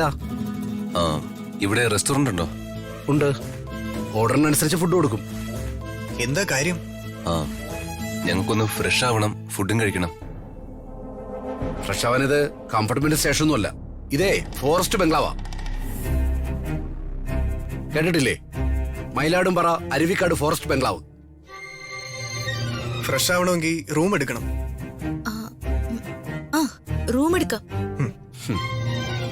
എന്താ? ആ, ഇവിടെ റെസ്റ്റോറന്റ് ഉണ്ടോ? ഉണ്ട്. ഓർഡറിനനുസരിച്ച് ഫുഡ് കൊടുക്കും. എന്താ കാര്യം? ആ, ഞങ്ങൾക്കൊന്ന് ഫ്രഷ് ആവണം, ഫുഡും കഴിക്കണം. ഫ്രഷ് ആവാനിത് കംഫർട്ടബിൾ സ്റ്റേഷൻ ഒന്നുമല്ല. ഇതേ ഫോറസ്റ്റ് ബംഗ്ലാവാ. കേട്ടിട്ടില്ലേ? മയിലാടുംപാറ അരുവിക്കാട് ഫോറസ്റ്റ് ബംഗ്ലാവ്. ഫ്രഷ് ആവണമെങ്കിൽ റൂം എടുക്കണം. റൂം എടുക്കാം.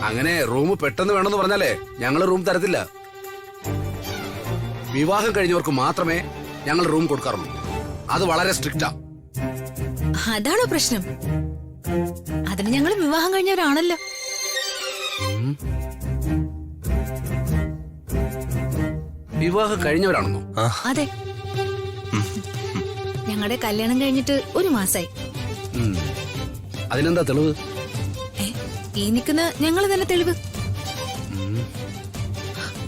അങ്ങനെ റൂം പെട്ടെന്ന് വേണമെന്ന് പറഞ്ഞാലേ ഞങ്ങൾ റൂം തരത്തില്ല. വിവാഹം കഴിഞ്ഞവർക്ക് മാത്രമേ ഞങ്ങൾ റൂം കൊടുക്കാറുള്ളൂ. അത് വളരെ സ്ട്രിക്റ്റാ. അതാണോ പ്രശ്നം? അതിന് ഞങ്ങൾ വിവാഹം കഴിഞ്ഞവരാണല്ലോ. വിവാഹം കഴിഞ്ഞവരാണെന്നോ? അതെ, ഞങ്ങളുടെ കല്യാണം കഴിഞ്ഞിട്ട് ഒരു മാസായി. അതിനെന്താ തെളിവ്? ഈ നിൽക്കുന്ന ഞങ്ങൾ തന്നെ തെളിവ്.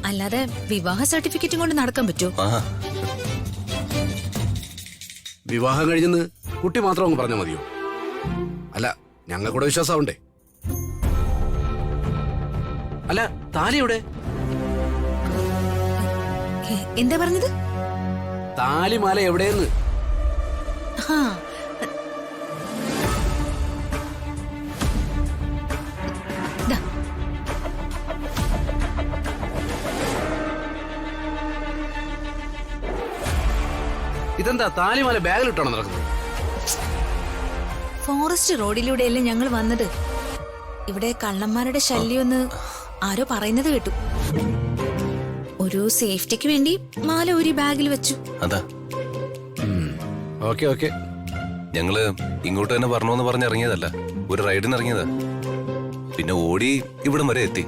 അല്ലാതെ വിവാഹ സർട്ടിഫിക്കറ്റും കൊണ്ട് നടക്കാൻ പറ്റുമോ? വിവാഹം കഴിഞ്ഞെന്ന് കുട്ടി മാത്രം അങ്ങ് പറഞ്ഞാൽ മതിയോ? അല്ല, ഞങ്ങൾക്കൂടെ വിശ്വാസമുണ്ടേ. അല്ല, താലി എവിടെ? എന്താ പറഞ്ഞത്? താലിമാല എവിടെയെന്ന്? ഇതെന്താ താലിമാല ബാഗിലിട്ടാണോ നടക്കുന്നത്? ഫോറസ്റ്റ് റോഡിലൂടെയല്ലേ ഞങ്ങൾ വന്നത്. ഇവിടെ കള്ളന്മാരുടെ ശല്യമൊന്ന് ആരോ പറയുന്നത് കേട്ടു. ഒരു സേഫ്റ്റിക്ക് വേണ്ടി മാല ഒരു ബാഗിൽ വെച്ചു. അതാ. Okay okay. ഞങ്ങള് ഇങ്ങോട്ട് തന്നെ പറഞ്ഞോന്ന് പറഞ്ഞിറങ്ങിയതല്ല, ഒരു റൈഡിന് ഇറങ്ങിയതാ. പിന്നെ ഓടി ഇവിടം വരെ എത്തി.